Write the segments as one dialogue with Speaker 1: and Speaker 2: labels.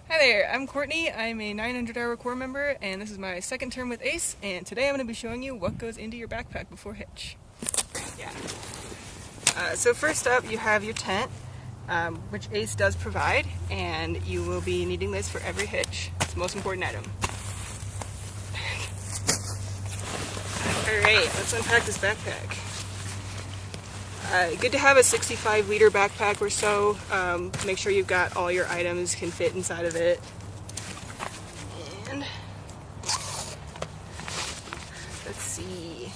Speaker 1: Hi there, I'm Courtney. I'm a 900-hour Corps member, and this is my second term with ACE, and today I'm going to be showing you what goes into your backpack before hitch. Yeah. So first up, you have your tent, which ACE does provide, and you will be needing this for every hitch. It's the most important item. Alright, let's unpack this backpack. Good to have a 65-liter backpack or so. Make sure you've got all your items can fit inside of it. And let's see.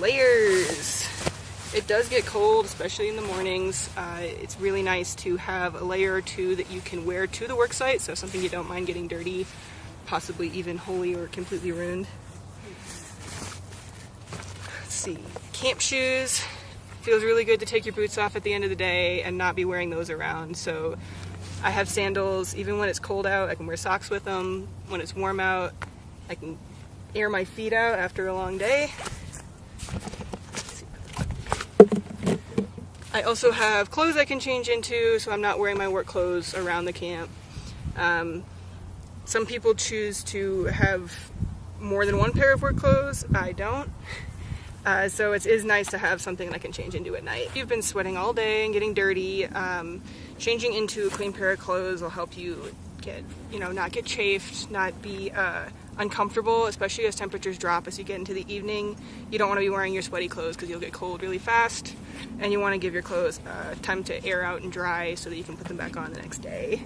Speaker 1: Layers. It does get cold, especially in the mornings. It's really nice to have a layer or two that you can wear to the work site, so something you don't mind getting dirty, possibly even wholly or completely ruined. Let's see. Camp shoes. Feels really good to take your boots off at the end of the day and not be wearing those around. So I have sandals. Even when it's cold out, I can wear socks with them. When it's warm out, I can air my feet out after a long day. I also have clothes I can change into, so I'm not wearing my work clothes around the camp. Some people choose to have more than one pair of work clothes. I don't. So it is nice to have something that I can change into at night. If you've been sweating all day and getting dirty, changing into a clean pair of clothes will help you get, not get chafed, not be uncomfortable, especially as temperatures drop as you get into the evening. You don't want to be wearing your sweaty clothes because you'll get cold really fast, and you want to give your clothes time to air out and dry so that you can put them back on the next day.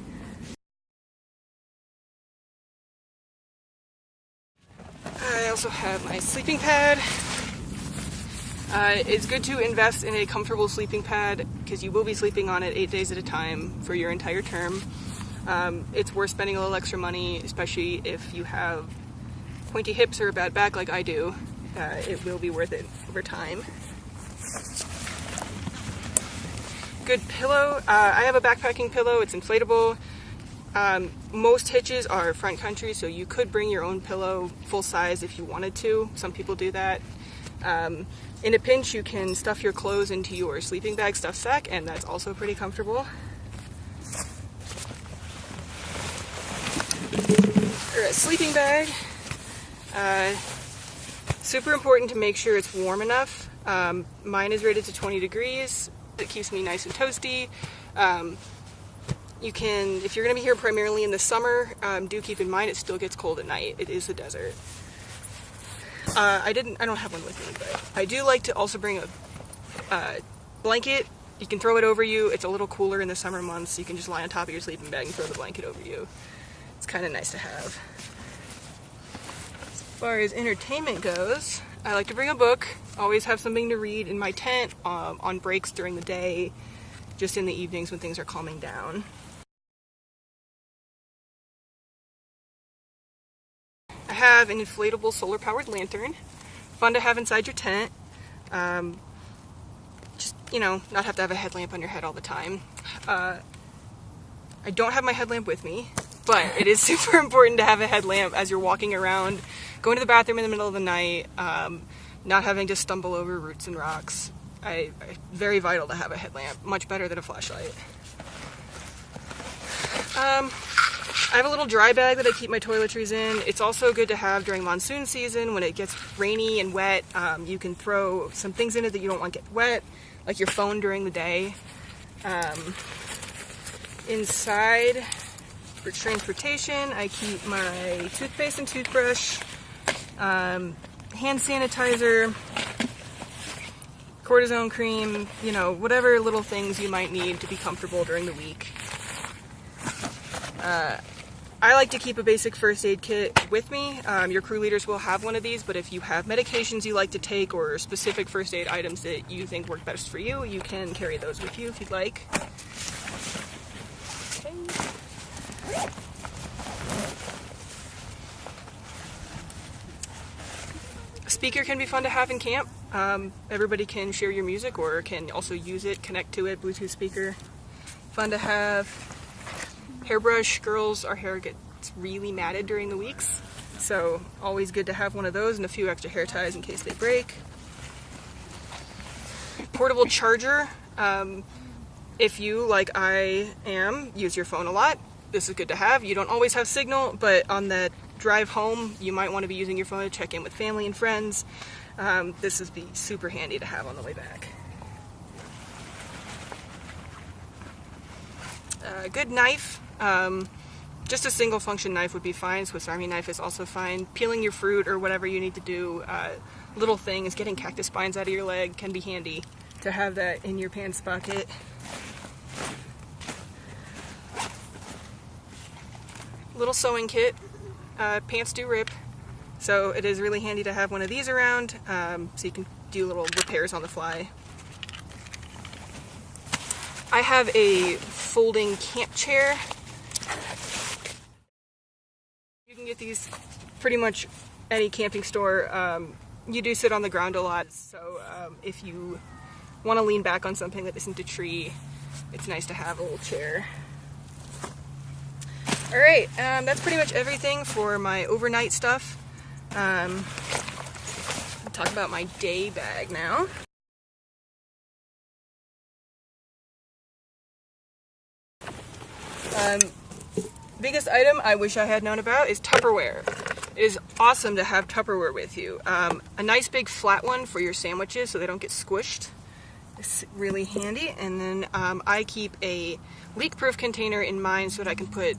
Speaker 1: I also have my sleeping pad. It's good to invest in a comfortable sleeping pad because you will be sleeping on it 8 days at a time for your entire term. It's worth spending a little extra money, especially if you have pointy hips or a bad back like I do. It will be worth it over time. Good pillow. I have a backpacking pillow. It's inflatable. Most hitches are front country, so you could bring your own pillow full size if you wanted to. Some people do that. In a pinch, you can stuff your clothes into your sleeping bag stuff sack, and that's also pretty comfortable. Or a sleeping bag. Super important to make sure it's warm enough. Mine is rated to 20 degrees. It keeps me nice and toasty. You can, if you're going to be here primarily in the summer, do keep in mind it still gets cold at night. It is the desert. I don't have one with me, but I do like to also bring a blanket. You can throw it over you. It's a little cooler in the summer months. You can just lie on top of your sleeping bag and throw the blanket over you. It's kind of nice to have. As far as entertainment goes, I like to bring a book. Always have something to read in my tent, on breaks during the day, just in the evenings when things are calming down. I have an inflatable solar-powered lantern. Fun to have inside your tent. Just, not have to have a headlamp on your head all the time. I don't have my headlamp with me, but it is super important to have a headlamp as you're walking around, going to the bathroom in the middle of the night, not having to stumble over roots and rocks. Very vital to have a headlamp, much better than a flashlight. I have a little dry bag that I keep my toiletries in. It's also good to have during monsoon season when it gets rainy and wet. You can throw some things in it that you don't want to get wet, like your phone during the day. Inside, for transportation, I keep my toothpaste and toothbrush, hand sanitizer, cortisone cream, whatever little things you might need to be comfortable during the week. I like to keep a basic first aid kit with me. Your crew leaders will have one of these, but if you have medications you like to take or specific first aid items that you think work best for you, you can carry those with you if you'd like. Okay. A speaker can be fun to have in camp. Everybody can share your music or can also use it, connect to it, Bluetooth speaker. Fun to have. Hairbrush. Girls, our hair gets really matted during the weeks, so always good to have one of those and a few extra hair ties in case they break. Portable charger. If you, like I am, use your phone a lot, this is good to have. You don't always have signal, but on the drive home, you might want to be using your phone to check in with family and friends. This would be super handy to have on the way back. A good knife. Just a single function knife would be fine. Swiss Army knife is also fine. Peeling your fruit or whatever you need to do. Little things, getting cactus spines out of your leg can be handy to have that in your pants pocket. Little sewing kit. Pants do rip, so it is really handy to have one of these around, so you can do little repairs on the fly. I have a folding camp chair. You can get these pretty much any camping store. You do sit on the ground a lot, so if you want to lean back on something that isn't a tree, it's nice to have a little chair. Alright, that's pretty much everything for my overnight stuff. I'll talk about my day bag now. Biggest item I wish I had known about is Tupperware. It is awesome to have Tupperware with you. A nice big flat one for your sandwiches so they don't get squished. It's really handy. And then I keep a leak-proof container in mine so that I can put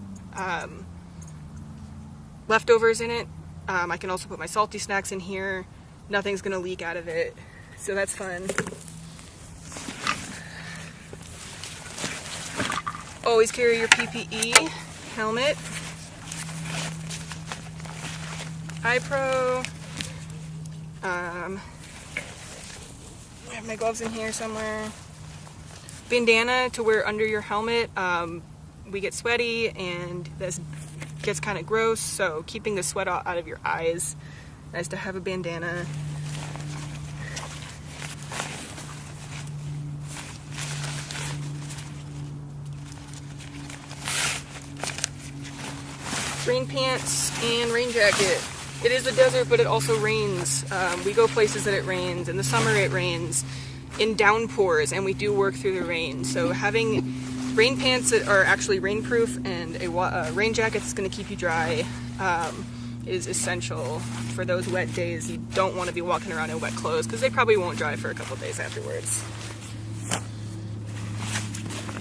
Speaker 1: leftovers in it. I can also put my salty snacks in here. Nothing's gonna leak out of it, so that's fun. Always carry your Ppe Helmet. Eye Pro. I have my gloves in here somewhere. Bandana to wear under your helmet. We get sweaty and this gets kind of gross, so keeping the sweat out of your eyes. Nice to have a bandana. Rain pants and rain jacket. It is a desert, but it also rains. We go places that it rains. In the summer it rains in downpours, and we do work through the rain. So having rain pants that are actually rainproof and a rain jacket that's going to keep you dry is essential for those wet days. You don't want to be walking around in wet clothes because they probably won't dry for a couple days afterwards.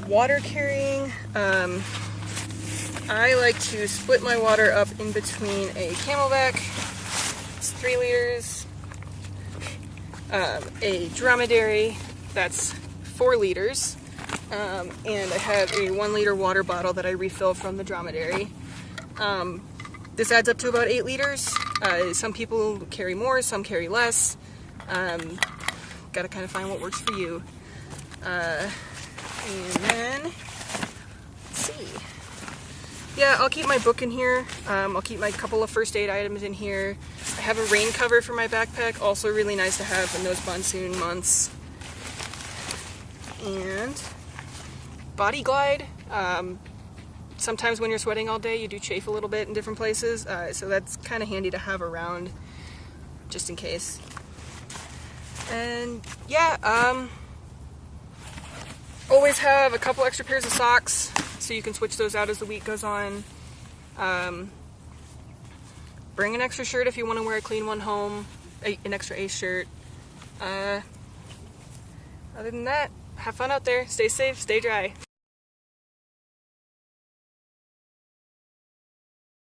Speaker 1: Water carrying. I like to split my water up in between a Camelback, it's 3 liters, a Dromedary, that's 4 liters, and I have a 1 liter water bottle that I refill from the Dromedary. This adds up to about 8 liters. Some people carry more, some carry less. Gotta kind of find what works for you. And then, let's see. Yeah, I'll keep my book in here. I'll keep my couple of first aid items in here. I have a rain cover for my backpack, also really nice to have in those monsoon months. And body glide. Sometimes when you're sweating all day, you do chafe a little bit in different places, so that's kind of handy to have around, just in case. And yeah, always have a couple extra pairs of socks, so you can switch those out as the week goes on. Bring an extra shirt if you want to wear a clean one home, an extra Ace shirt. Other than that, have fun out there, stay safe, stay dry.